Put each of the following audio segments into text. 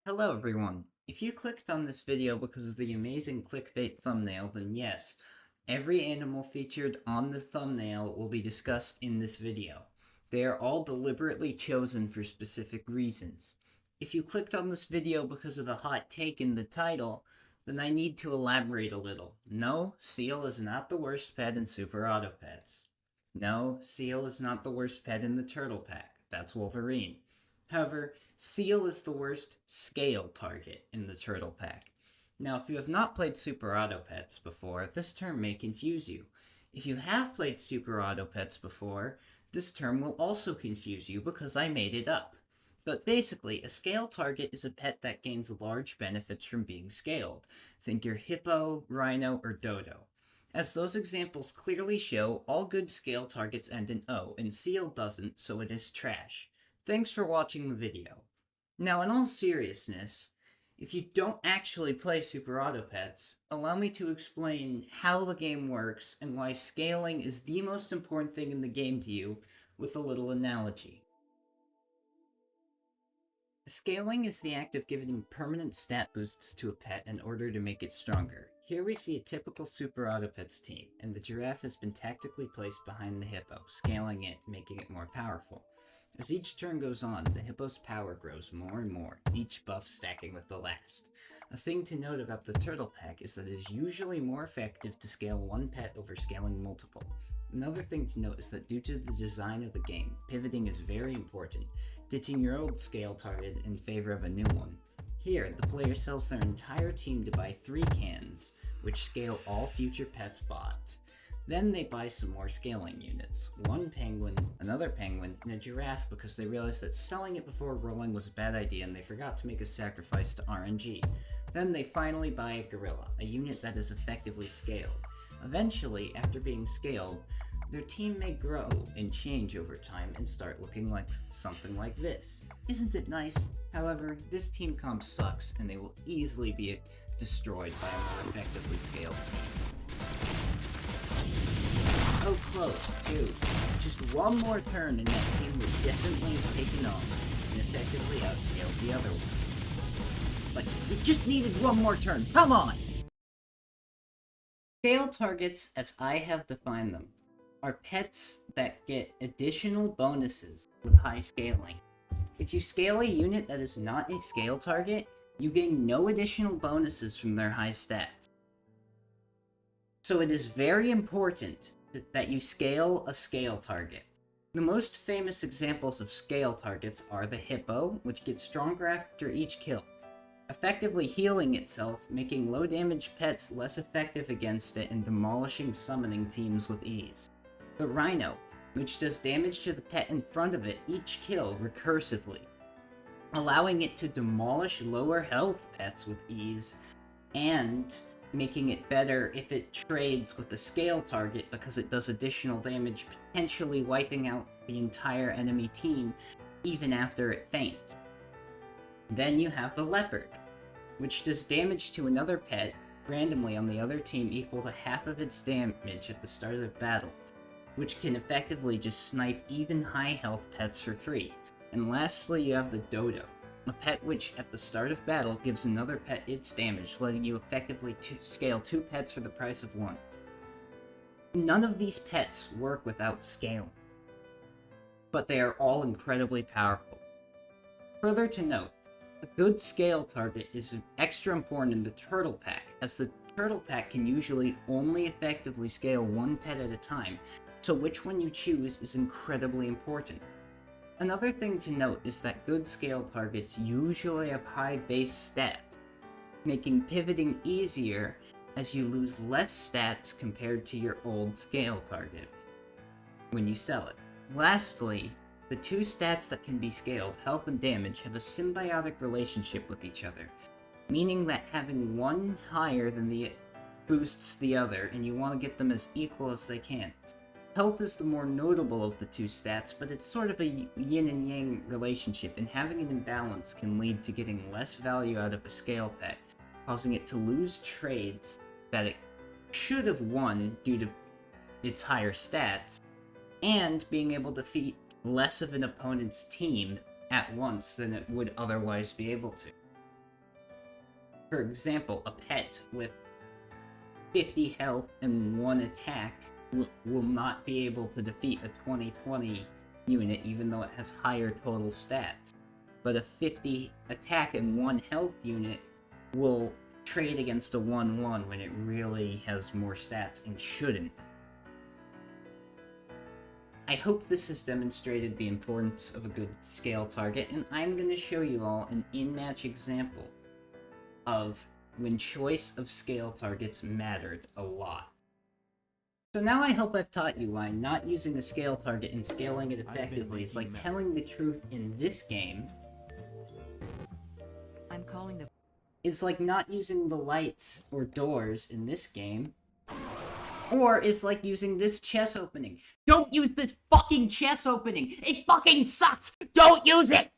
Hello everyone. If you clicked on this video because of the amazing clickbait thumbnail, then yes, every animal featured on the thumbnail will be discussed in this video. They are all deliberately chosen for specific reasons. If you clicked on this video because of the hot take in the title, then I need to elaborate a little. No, Seal is not the worst pet in Super Auto Pets. No, Seal is not the worst pet in the Turtle Pack. That's Wolverine. However, Seal is the worst scale target in the Turtle Pack. Now, if you have not played Super Auto Pets before, this term may confuse you. If you have played Super Auto Pets before, this term will also confuse you because I made it up. But basically, a scale target is a pet that gains large benefits from being scaled. Think your hippo, rhino, or dodo. As those examples clearly show, all good scale targets end in O, and Seal doesn't, so it is trash. Thanks for watching the video. Now, in all seriousness, if you don't actually play Super Auto Pets, allow me to explain how the game works and why scaling is the most important thing in the game to you with a little analogy. Scaling is the act of giving permanent stat boosts to a pet in order to make it stronger. Here we see a typical Super Auto Pets team, and the giraffe has been tactically placed behind the hippo, scaling it, making it more powerful. As each turn goes on, the hippo's power grows more and more, each buff stacking with the last. A thing to note about the Turtle Pack is that it is usually more effective to scale one pet over scaling multiple. Another thing to note is that due to the design of the game, pivoting is very important, ditching your old scale target in favor of a new one. Here, the player sells their entire team to buy 3 cans, which scale all future pets bought. Then they buy some more scaling units, 1 penguin, another penguin, and a giraffe because they realized that selling it before rolling was a bad idea and they forgot to make a sacrifice to RNG. Then they finally buy a gorilla, a unit that is effectively scaled. Eventually, after being scaled, their team may grow and change over time and start looking like something like this. Isn't it nice? However, this team comp sucks and they will easily be destroyed by a more effectively scaled team. Oh, close, too. Just one more turn and that team would definitely have taken off and effectively outscaled the other one. But we just needed one more turn, come on! Scale targets, as I have defined them, are pets that get additional bonuses with high scaling. If you scale a unit that is not a scale target, you gain no additional bonuses from their high stats. So it is very important that you scale a scale target. The most famous examples of scale targets are the hippo, which gets stronger after each kill, effectively healing itself, making low damage pets less effective against it and demolishing summoning teams with ease. The rhino, which does damage to the pet in front of it each kill recursively, allowing it to demolish lower health pets with ease, and making it better if it trades with a scale target because it does additional damage, potentially wiping out the entire enemy team even after it faints. Then you have the leopard, which does damage to another pet randomly on the other team equal to half of its damage at the start of the battle, which can effectively just snipe even high health pets for free. And lastly, you have the dodo, a pet which at the start of battle gives another pet its damage, letting you effectively scale 2 pets for the price of 1. None of these pets work without scaling, but they are all incredibly powerful. Further to note, a good scale target is extra important in the Turtle Pack, as the Turtle Pack can usually only effectively scale 1 pet at a time, so which one you choose is incredibly important. Another thing to note is that good scale targets usually have high base stats, making pivoting easier as you lose less stats compared to your old scale target when you sell it. Lastly, the 2 stats that can be scaled, health and damage, have a symbiotic relationship with each other, meaning that having one higher than the boosts the other, and you want to get them as equal as they can. Health is the more notable of the 2 stats, but it's sort of a yin and yang relationship, and having an imbalance can lead to getting less value out of a scale pet, causing it to lose trades that it should have won due to its higher stats, and being able to defeat less of an opponent's team at once than it would otherwise be able to. For example, a pet with 50 health and 1 attack will not be able to defeat a 20/20 unit even though it has higher total stats. But a 50 attack and 1 health unit will trade against a 1/1 when it really has more stats and shouldn't. I hope this has demonstrated the importance of a good scale target, and I'm going to show you all an in-match example of when choice of scale targets mattered a lot. So now I hope I've taught you why not using a scale target and scaling it effectively is like telling the truth in this game. I'm calling the... Is like not using the lights or doors in this game. Or is like using this chest opening. Don't use this fucking chest opening! It fucking sucks! Don't use it!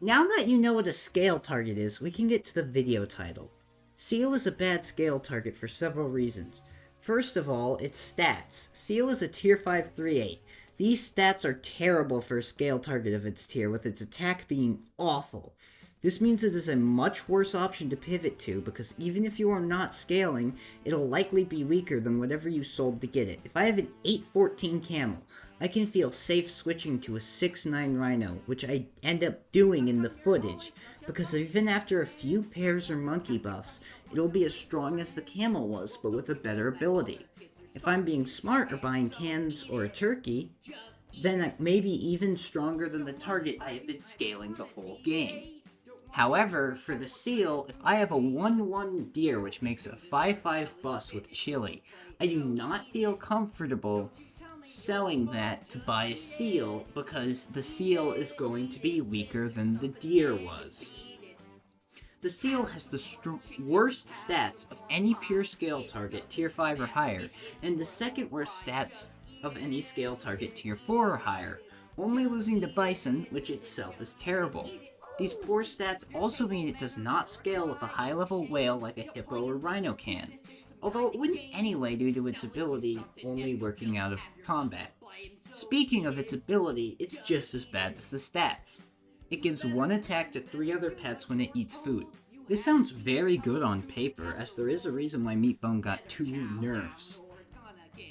Now that you know what a scale target is, we can get to the video title. Seal is a bad scale target for several reasons. First of all, its stats. Seal is a tier 5 3/8. These stats are terrible for a scale target of its tier, with its attack being awful. This means it is a much worse option to pivot to, because even if you are not scaling, it'll likely be weaker than whatever you sold to get it. If I have an 8/14 camel, I can feel safe switching to a 6/9 rhino, which I end up doing in the footage, because even after a few pairs or monkey buffs, it'll be as strong as the camel was, but with a better ability. If I'm being smart or buying cans or a turkey, then it may be even stronger than the target I have been scaling the whole game. However, for the seal, if I have a 1/1 deer which makes a 5/5 bus with chili, I do not feel comfortable selling that to buy a seal because the seal is going to be weaker than the deer was. The seal has the worst stats of any pure scale target tier 5 or higher, and the second worst stats of any scale target tier 4 or higher, only losing to Bison, which itself is terrible. These poor stats also mean it does not scale with a high-level whale like a hippo or rhino can, although it wouldn't anyway due to its ability only working out of combat. Speaking of its ability, it's just as bad as the stats. It gives 1 attack to 3 other pets when it eats food. This sounds very good on paper, as there is a reason why Meatbone got 2 nerfs.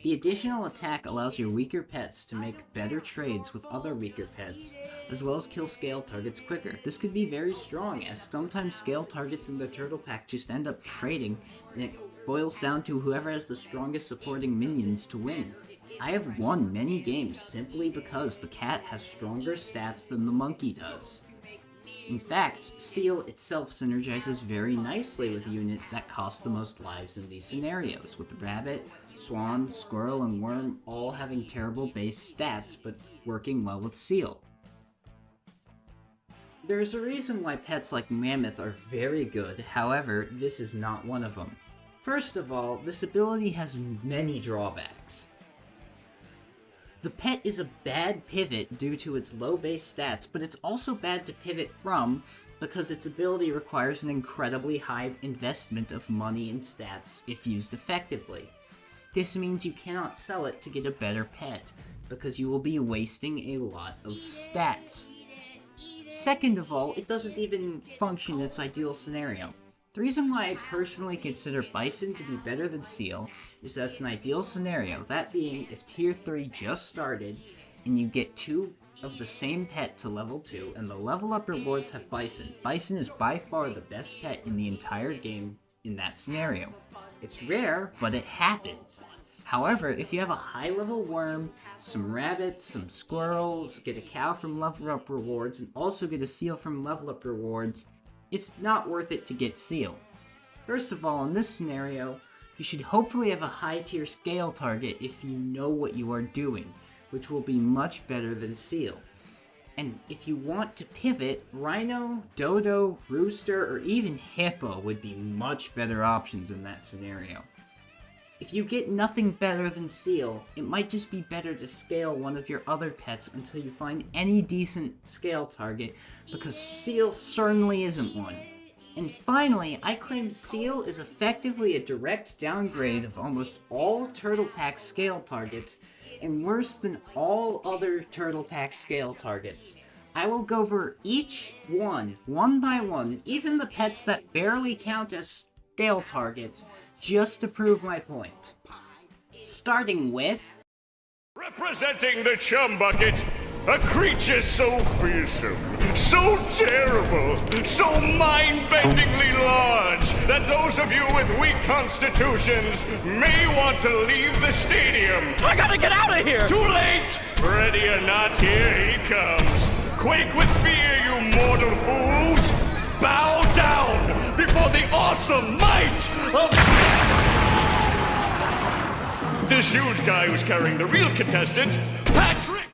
The additional attack allows your weaker pets to make better trades with other weaker pets, as well as kill scale targets quicker. This could be very strong, as sometimes scale targets in the turtle pack just end up trading, and it boils down to whoever has the strongest supporting minions to win. I have won many games simply because the cat has stronger stats than the monkey does. In fact, Seal itself synergizes very nicely with the unit that costs the most lives in these scenarios, with Rabbit, Swan, Squirrel, and Worm all having terrible base stats, but working well with Seal. There's a reason why pets like Mammoth are very good, however, this is not one of them. First of all, this ability has many drawbacks. The pet is a bad pivot due to its low base stats, but it's also bad to pivot from because its ability requires an incredibly high investment of money and stats if used effectively. This means you cannot sell it to get a better pet, because you will be wasting a lot of stats. Second of all, it doesn't even function in its ideal scenario. The reason why I personally consider Bison to be better than Seal is that it's an ideal scenario, that being if Tier 3 just started and you get 2 of the same pet to level 2 and the level up rewards have Bison. Bison is by far the best pet in the entire game in that scenario. It's rare, but it happens. However, if you have a high level worm, some rabbits, some squirrels, get a cow from level up rewards, and also get a seal from level up rewards, it's not worth it to get Seal. First of all, in this scenario, you should hopefully have a high tier scale target if you know what you are doing, which will be much better than Seal. And if you want to pivot, Rhino, Dodo, Rooster, or even Hippo would be much better options in that scenario. If you get nothing better than Seal, it might just be better to scale one of your other pets until you find any decent scale target, because Seal certainly isn't one. And finally, I claim Seal is effectively a direct downgrade of almost all Turtle Pack scale targets, and worse than all other Turtle Pack scale targets. I will go over each one by one, even the pets that barely count as scale targets, just to prove my point. Starting with... Representing the Chum Bucket, a creature so fearsome, so terrible, so mind-bendingly large that those of you with weak constitutions may want to leave the stadium. I gotta get out of here! Too late! Ready or not, here he comes. Quake with fear, you mortal fools! Bow down before the awesome might of... this huge guy who's carrying the real contestant, Patrick!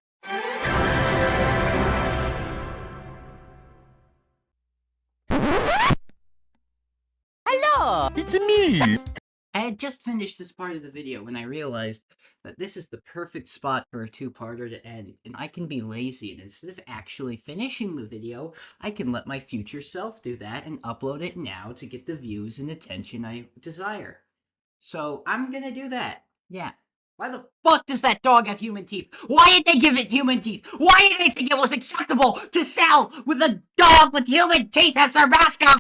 Hello! It's me! I had just finished this part of the video when I realized that this is the perfect spot for a two-parter to end, and I can be lazy, and instead of actually finishing the video, I can let my future self do that and upload it now to get the views and attention I desire. So, I'm gonna do that. Yeah. Why the fuck does that dog have human teeth? Why did they give it human teeth? Why did they think it was acceptable to sell with a dog with human teeth as their mascot?